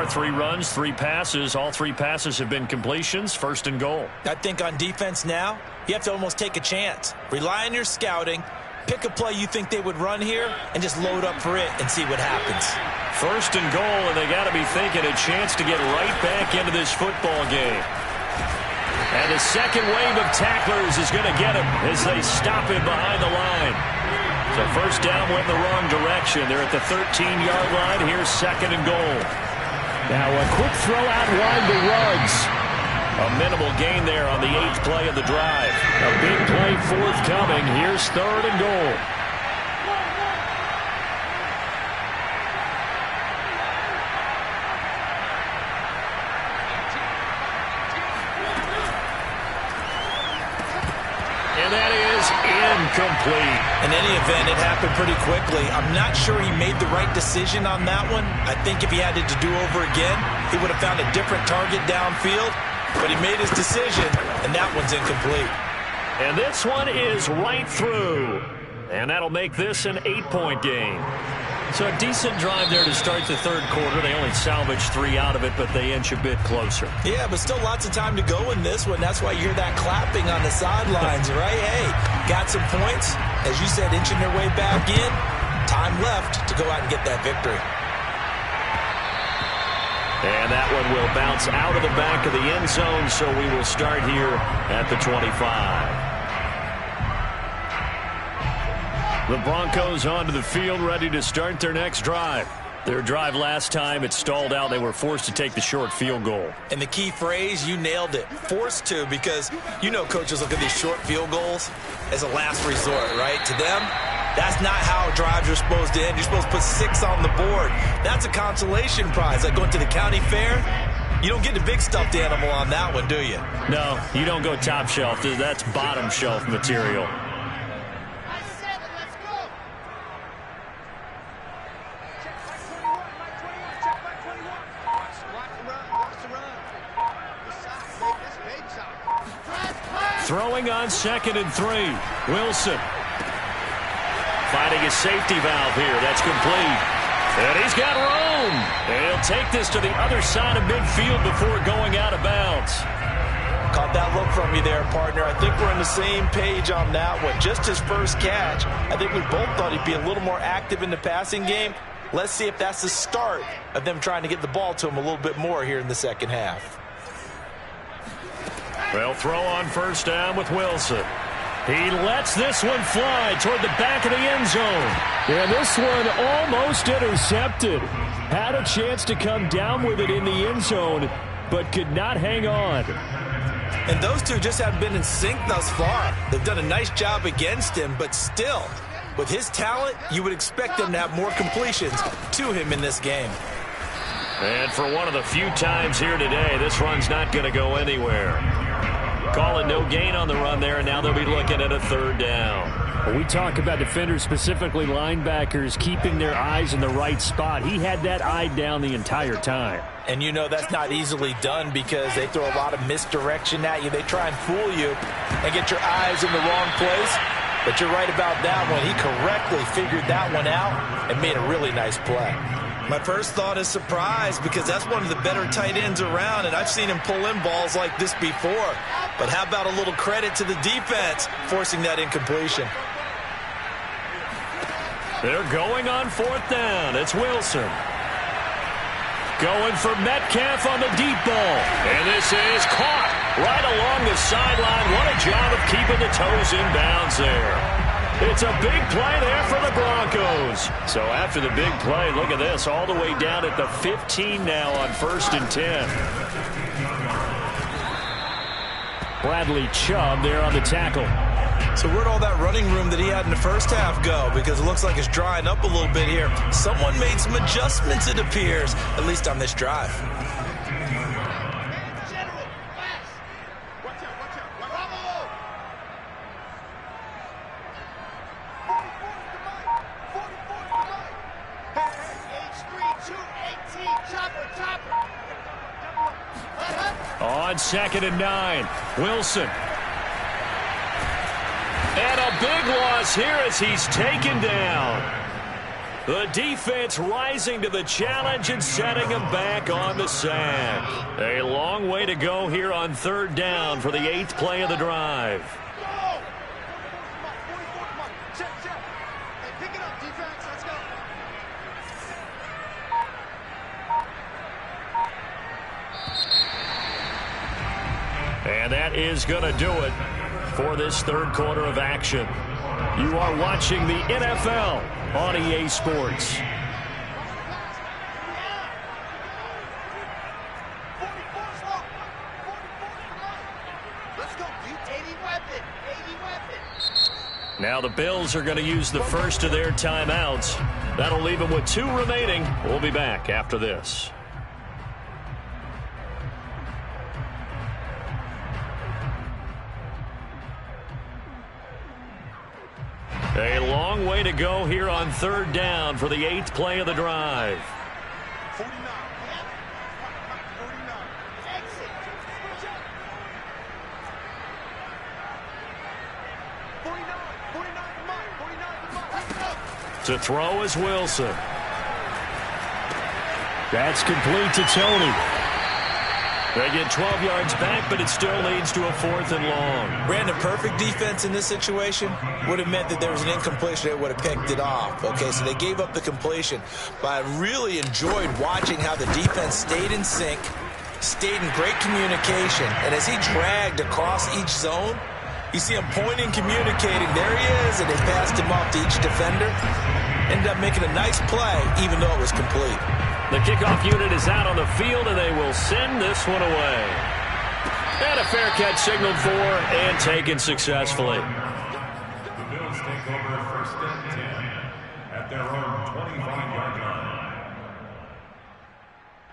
3 runs, 3 passes. All 3 passes have been completions. First and goal. I think on defense now, you have to almost take a chance. Rely on your scouting. Pick a play you think they would run here and just load up for it and see what happens. First and goal, and they got to be thinking a chance to get right back into this football game. And the second wave of tacklers is going to get him as they stop him behind the line. So first down went in the wrong direction. They're at the 13-yard line. Here's second and goal. Now a quick throw out wide to Ruggs. A minimal gain there on the 8th play of the drive. A big play forthcoming. Here's third and goal. And that is incomplete. In any event, it happened pretty quickly. I'm not sure he made the right decision on that one. I think if he had it to do over again, he would have found a different target downfield. But he made his decision, and that one's incomplete. And this one is right through. And that'll make this an 8-point game. So a decent drive there to start the third quarter. They only salvaged 3 out of it, but they inch a bit closer. Yeah, but still lots of time to go in this one. That's why you hear that clapping on the sidelines, right? Hey, got some points. As you said, inching their way back in. Time left to go out and get that victory. And that one will bounce out of the back of the end zone, so we will start here at the 25. The Broncos onto the field, ready to start their next drive. Their drive last time, it stalled out. They were forced to take the short field goal. And the key phrase, you nailed it, forced to, because you know coaches look at these short field goals as a last resort, right? To them, that's not how drives are supposed to end. You're supposed to put 6 on the board. That's a consolation prize. Like going to the county fair, you don't get the big stuffed animal on that one, do you? No, you don't go top shelf. That's bottom shelf material. Throwing on 2nd and 3. Wilson. Finding his safety valve here. That's complete. And he's got room. And he'll take this to the other side of midfield before going out of bounds. Caught that look from you there, partner. I think we're on the same page on that one. Just his first catch. I think we both thought he'd be a little more active in the passing game. Let's see if that's the start of them trying to get the ball to him a little bit more here in the second half. They'll throw on first down with Wilson. He lets this one fly toward the back of the end zone. And this one almost intercepted. Had a chance to come down with it in the end zone, but could not hang on. And those two just haven't been in sync thus far. They've done a nice job against him, but still, with his talent, you would expect them to have more completions to him in this game. And for one of the few times here today, this run's not going to go anywhere. Call it no gain on the run there, and now they'll be looking at a third down. When we talk about defenders, specifically linebackers, keeping their eyes in the right spot. He had that eye down the entire time. And you know that's not easily done because they throw a lot of misdirection at you. They try and fool you and get your eyes in the wrong place. But you're right about that one. He correctly figured that one out and made a really nice play. My first thought is surprise because that's one of the better tight ends around, and I've seen him pull in balls like this before. But how about a little credit to the defense forcing that incompletion? They're going on 4th down. It's Wilson. Going for Metcalf on the deep ball. And this is caught right along the sideline. What a job of keeping the toes in bounds there. It's a big play there for the Broncos. So after the big play, look at this, all the way down at the 15 now on 1st and 10. Bradley Chubb there on the tackle. So where'd all that running room that he had in the first half go? Because it looks like it's drying up a little bit here. Someone made some adjustments, it appears, at least on this drive. On 2nd and 9, Wilson. And a big loss here as he's taken down. The defense rising to the challenge and setting them back on the sack. A long way to go here on third down for the 8th play of the drive. And that is going to do it for this third quarter of action. You are watching the NFL on EA Sports. Now the Bills are going to use the first of their timeouts. That'll leave them with 2 remaining. We'll be back after this. A long way to go here on third down for the 8th play of the drive. 49. To throw is Wilson. That's complete to Tony. They get 12 yards back, but it still leads to a 4th and long. Brandon, perfect defense in this situation would have meant that there was an incompletion that would have picked it off. Okay, so they gave up the completion. But I really enjoyed watching how the defense stayed in sync, stayed in great communication. And as he dragged across each zone, you see him pointing, communicating. There he is, and they passed him off to each defender. Ended up making a nice play, even though it was complete. The kickoff unit is out on the field, and they will send this one away. And a fair catch signaled for and taken successfully. The Bills take over first and 10 at their own 25-yard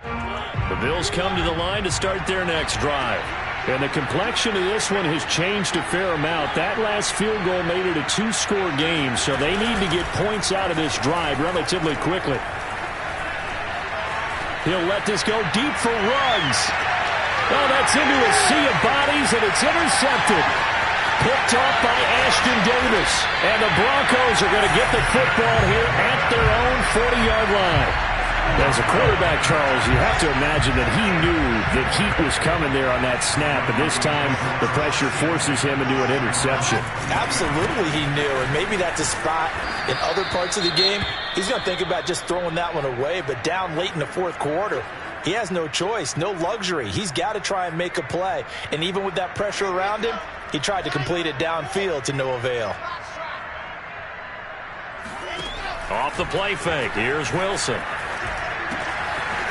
line. The Bills come to the line to start their next drive. And the complexion of this one has changed a fair amount. That last field goal made it a 2-score game, so they need to get points out of this drive relatively quickly. He'll let this go deep for Ruggs. Oh, that's into a sea of bodies, and it's intercepted. Picked off by Ashton Davis. And the Broncos are going to get the football here at their own 40-yard line. As a quarterback, Charles, you have to imagine that he knew that heat was coming there on that snap. And this time, the pressure forces him into an interception. Absolutely he knew, and maybe that's a spot in other parts of the game. He's going to think about just throwing that one away, but down late in the fourth quarter, he has no choice, no luxury. He's got to try and make a play. And even with that pressure around him, he tried to complete it downfield to no avail. Off the play fake, here's Wilson.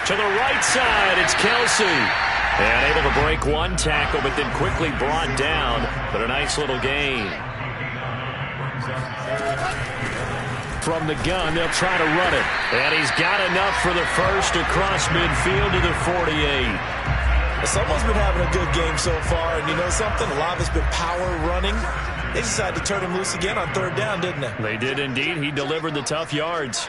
To the right side, it's Kelsey. And able to break one tackle, but then quickly brought down. But a nice little gain. From the gun, they'll try to run it. And he's got enough for the first across midfield to the 48. Someone's been having a good game so far, and you know something? A lot of it's been power running. They decided to turn him loose again on third down, didn't they? They did indeed. He delivered the tough yards.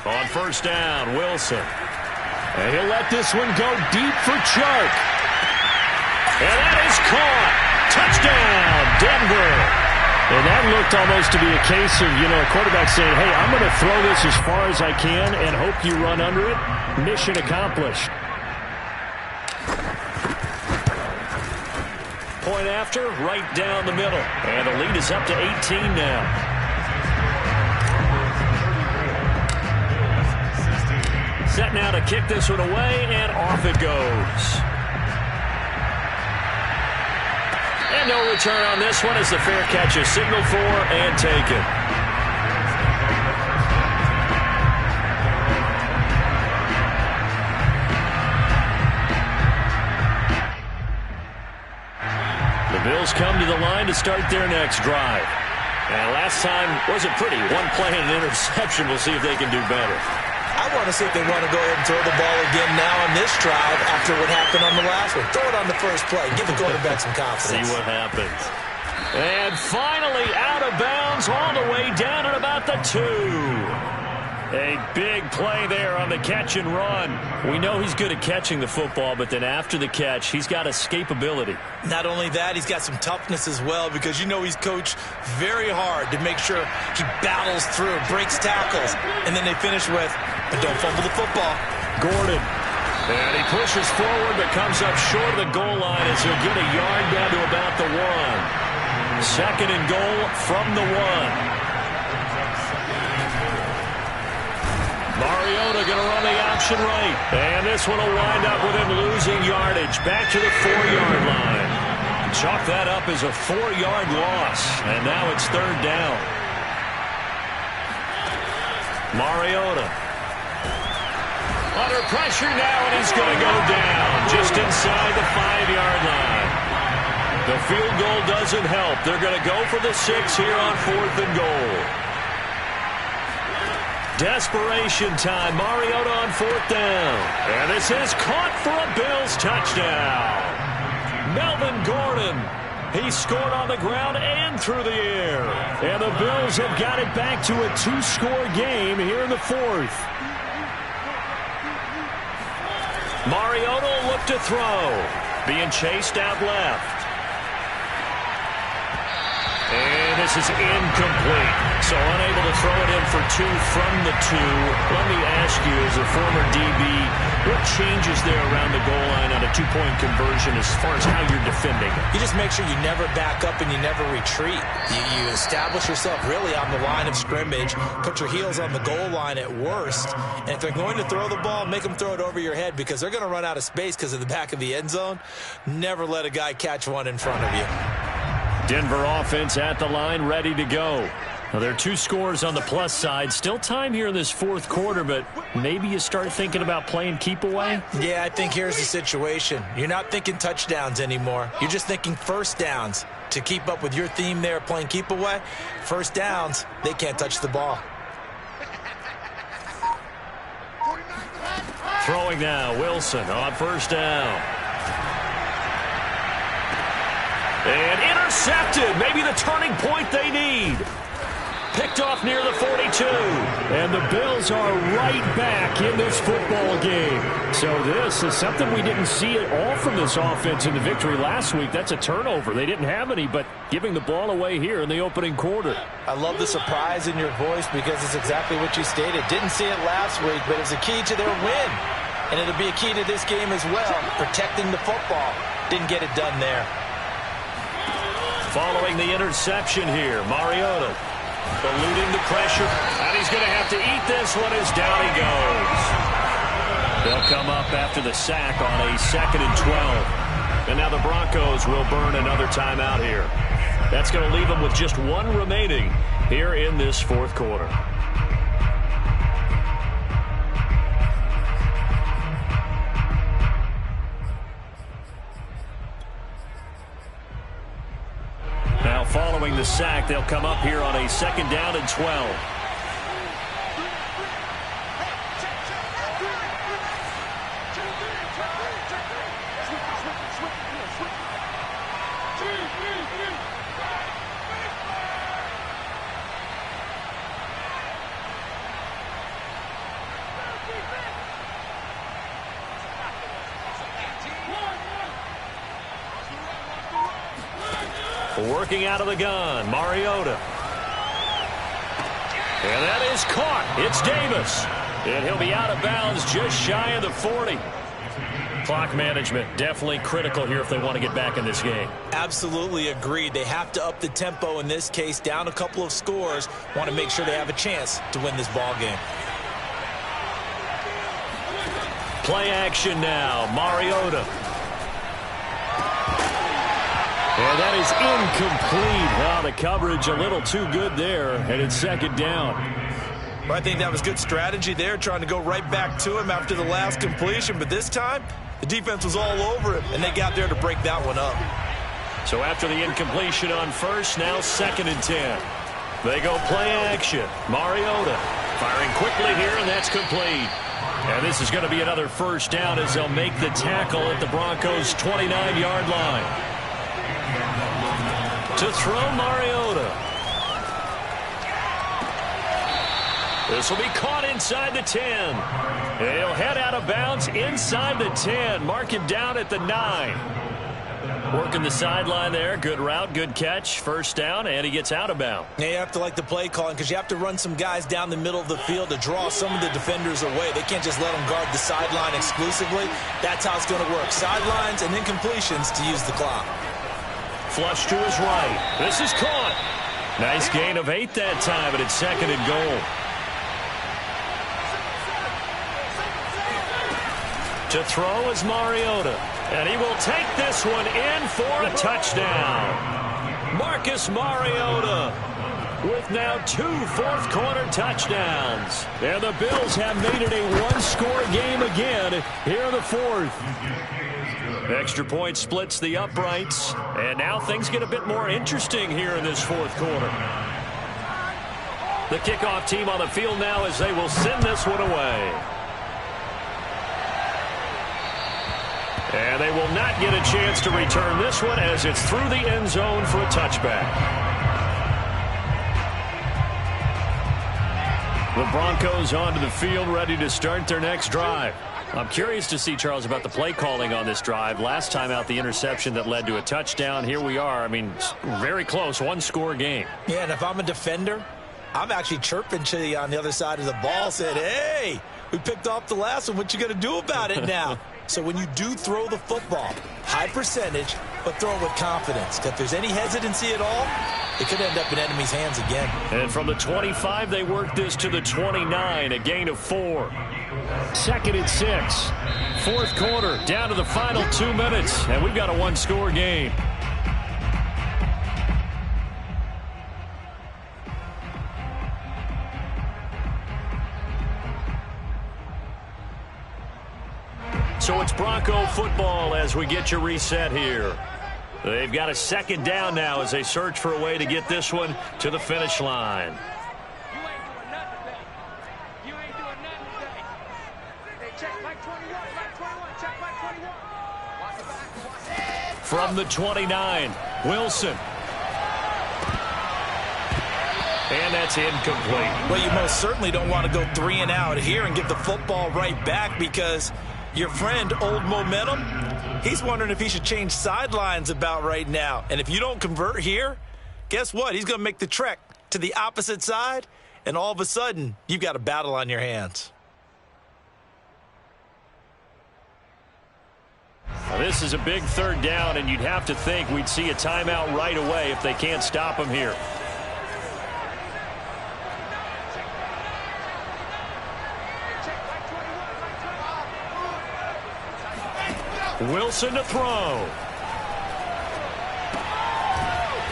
On first down, Wilson. And he'll let this one go deep for Chark. And that is caught. Touchdown, Denver. And that looked almost to be a case of, a quarterback saying, hey, I'm going to throw this as far as I can and hope you run under it. Mission accomplished. Point after, right down the middle. And the lead is up to 18 now. Set now to kick this one away, and off it goes. And no return on this one as the fair catch is signaled for and taken. The Bills come to the line to start their next drive. And last time wasn't pretty. One play and an interception. We'll see if they can do better. I want to see if they want to go ahead and throw the ball again now on this drive after what happened on the last one. Throw it on the first play. Give the quarterback some confidence. See what happens. And finally out of bounds all the way down at about the 2. A big play there on the catch and run. We know he's good at catching the football, but then after the catch, he's got escapability. Not only that, he's got some toughness as well, because you know he's coached very hard to make sure he battles through, breaks tackles, and then they finish with, but don't fumble the football. Gordon. And he pushes forward but comes up short of the goal line as he'll get a yard down to about the 1. Second and goal from the 1. Mariota going to run the option right. And this one will wind up with him losing yardage. Back to the 4-yard line. Chalk that up as a 4-yard loss. And now it's third down. Mariota. Under pressure now, and he's going to go down just inside the 5-yard line. The field goal doesn't help. They're going to go for the 6 here on 4th and goal. Desperation time. Mariota on 4th down. And this is caught for a Bills touchdown. Melvin Gordon. He scored on the ground and through the air. And the Bills have got it back to a 2-score game here in the 4th. Mariota will look to throw. Being chased out left. And this is incomplete. So unable to throw it in for 2 from the 2. Let me ask you, as a former DB, what changes there around the goal line on a 2-point conversion as far as how you're defending? You just make sure you never back up and you never retreat. You establish yourself really on the line of scrimmage, put your heels on the goal line at worst, and if they're going to throw the ball, make them throw it over your head because they're going to run out of space because of the back of the end zone. Never let a guy catch one in front of you. Denver offense at the line, ready to go. Now, there are 2 scores on the plus side. Still time here in this 4th quarter, but maybe you start thinking about playing keep away? Yeah, I think here's the situation. You're not thinking touchdowns anymore. You're just thinking first downs. To keep up with your theme there, playing keep away, first downs, they can't touch the ball. Throwing now, Wilson on 1st down. And intercepted. Maybe the turning point they need. Picked off near the 42. And the Bills are right back in this football game. So this is something we didn't see at all from this offense in the victory last week. That's a turnover. They didn't have any, but giving the ball away here in the opening quarter. I love the surprise in your voice because it's exactly what you stated. Didn't see it last week, but it's a key to their win. And it'll be a key to this game as well. Protecting the football. Didn't get it done there. Following the interception here, Mariota eluding the pressure, and he's going to have to eat this one as down he goes. They'll come up after the sack on a 2nd and 12. And now the Broncos will burn another timeout here. That's going to leave them with just 1 remaining here in this 4th quarter. Now following the sack, they'll come up here on a 2nd down and 12. Working out of the gun, Mariota. And that is caught. It's Davis. And he'll be out of bounds just shy of the 40. Clock management definitely critical here if they want to get back in this game. Absolutely agreed. They have to up the tempo in this case, down a couple of scores. Want to make sure they have a chance to win this ball game. Play action now, Mariota. And that is incomplete. Wow, the coverage a little too good there, and it's 2nd down. Well, I think that was good strategy there, trying to go right back to him after the last completion. But this time, the defense was all over him, and they got there to break that one up. So after the incompletion on 1st, now 2nd and 10. They go play action. Mariota firing quickly here, and that's complete. And this is going to be another 1st down as they'll make the tackle at the Broncos' 29-yard line. To throw, Mariota. This will be caught inside the 10. He'll head out of bounds inside the 10. Mark him down at the 9. Working the sideline there. Good route, good catch. First down, and he gets out of bounds. Yeah, you have to like the play calling because you have to run some guys down the middle of the field to draw some of the defenders away. They can't just let them guard the sideline exclusively. That's how it's going to work. Sidelines and then completions to use the clock. Flush to his right. This is caught. Nice gain of 8 that time, and it's second and goal. To throw is Mariota. And he will take this one in for a touchdown. Marcus Mariota with now 2 fourth-quarter touchdowns. And the Bills have made it a one-score game again here in the fourth. Extra point splits the uprights. And now things get a bit more interesting here in this fourth quarter. The kickoff team on the field now as they will send this one away. And they will not get a chance to return this one as it's through the end zone for a touchback. The Broncos onto the field ready to start their next drive. I'm curious to see, Charles, about the play calling on this drive. Last time out, the interception that led to a touchdown. Here we are. I mean, very close, one-score game. Yeah, and if I'm a defender, I'm actually chirping to you on the other side of the ball, saying, hey, we picked off the last one. What you going to do about it now? So when you do throw the football, high percentage, but throw it with confidence. Because if there's any hesitancy at all, it could end up in enemy's hands again. And from the 25, they work this to the 29, a gain of 4. Second and 6. Fourth quarter, down to the final 2 minutes, and we've got a one-score game. So it's Bronco football as we get you reset here. They've got a second down now as they search for a way to get this one to the finish line. From the 29, Wilson. And that's incomplete. Well, you most certainly don't want to go 3 and out here and get the football right back because your friend, Old Momentum, he's wondering if he should change sidelines about right now. And if you don't convert here, guess what? He's going to make the trek to the opposite side, and all of a sudden, you've got a battle on your hands. Now, this is a big third down, and you'd have to think we'd see a timeout right away if they can't stop him here. Wilson to throw.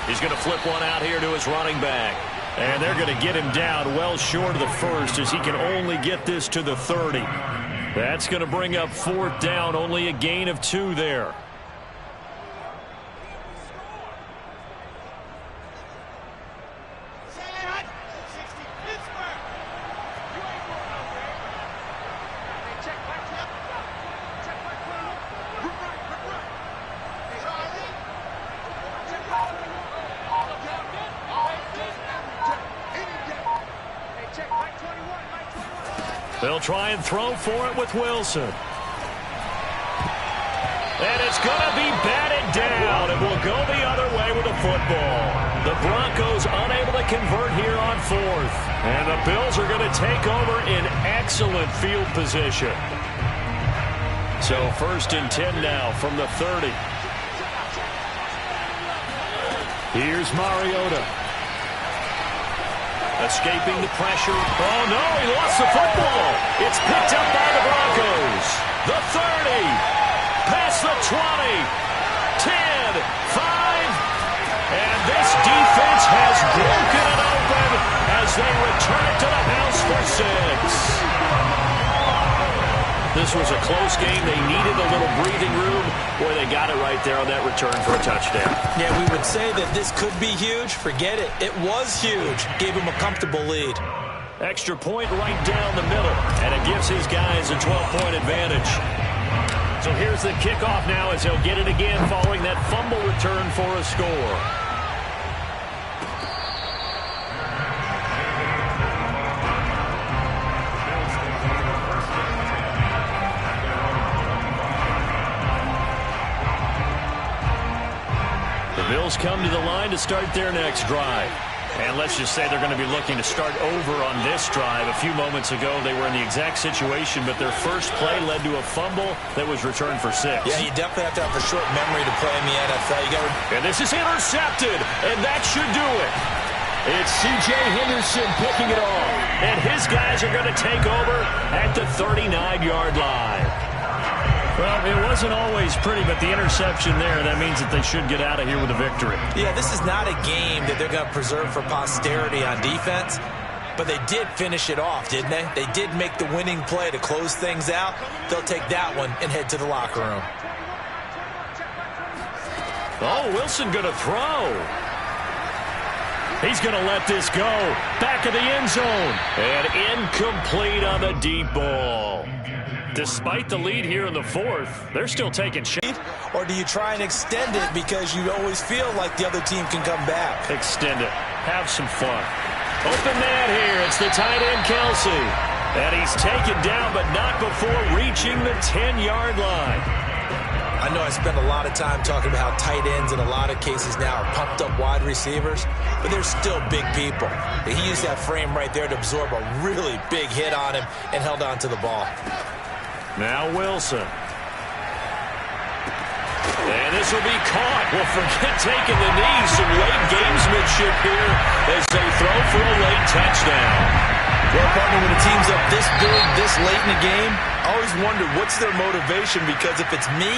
He's going to flip one out here to his running back. And they're going to get him down well short of the first as he can only get this to the 30. That's going to bring up fourth down, only a gain of 2 there. They'll try and throw for it with Wilson. And it's going to be batted down. It will go the other way with the football. The Broncos unable to convert here on fourth. And the Bills are going to take over in excellent field position. So first and 10 now from the 30. Here's Mariota. Escaping the pressure. Oh, no, he lost the football. It's picked up by the Broncos. The 30. Past the 20. 10. 5. And this defense has broken it open as they return it to the house for 6. This was a close game. They needed a little breathing room. Boy, they got it right there on that return for a touchdown. Yeah, we would say that this could be huge. Forget it. It was huge. Gave him a comfortable lead. Extra point right down the middle, and it gives his guys a 12-point advantage. So here's the kickoff now as they'll get it again following that fumble return for a score. come to the line to start their next drive. And let's just say they're going to be looking to start over on this drive. A few moments ago, they were in the exact situation, but their first play led to a fumble that was returned for 6. Yeah, you definitely have to have a short memory to play in the NFL. And this is intercepted, and that should do it. It's C.J. Henderson picking it off. And his guys are going to take over at the 39-yard line. Well, it wasn't always pretty, but the interception there, that means that they should get out of here with a victory. Yeah, this is not a game that they're going to preserve for posterity on defense, but they did finish it off, didn't they? They did make the winning play to close things out. They'll take that one and head to the locker room. Oh, Wilson going to throw. He's going to let this go. Back of the end zone. And incomplete on the deep ball. Despite the lead here in the fourth, they're still taking shots. Or do you try and extend it because you always feel like the other team can come back? Extend it. Have some fun. Open man here. It's the tight end, Kelsey. And he's taken down, but not before reaching the 10-yard line. I know I spend a lot of time talking about how tight ends in a lot of cases now are pumped up wide receivers, but they're still big people. He used that frame right there to absorb a really big hit on him and held on to the ball. Now Wilson. And this will be caught. Well, forget taking the knee. Some late gamesmanship here as they throw for a late touchdown. Well, partner, when a team's up this big, this late in the game, I always wonder what's their motivation, because if it's me,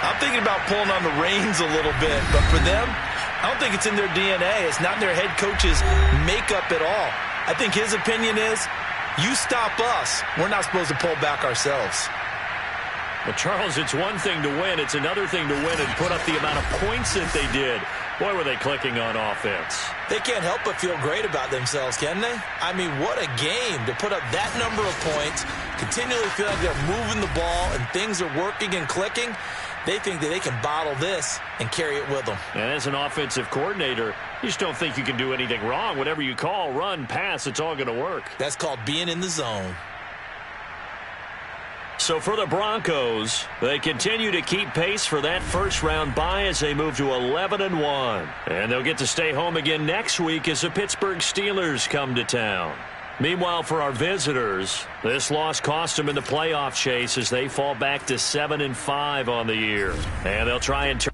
I'm thinking about pulling on the reins a little bit. But for them, I don't think it's in their DNA. It's not in their head coach's makeup at all. I think his opinion is, you stop us, we're not supposed to pull back ourselves. Well, Charles, it's one thing to win. It's another thing to win and put up the amount of points that they did. Boy, were they clicking on offense. They can't help but feel great about themselves, can they? I mean, what a game to put up that number of points, continually feel like they're moving the ball and things are working and clicking. They think that they can bottle this and carry it with them. And as an offensive coordinator, you just don't think you can do anything wrong. Whatever you call, run, pass, it's all going to work. That's called being in the zone. So for the Broncos, they continue to keep pace for that first-round bye as they move to 11-1. And they'll get to stay home again next week as the Pittsburgh Steelers come to town. Meanwhile, for our visitors, this loss cost them in the playoff chase as they fall back to 7-5 on the year. And they'll try and turn.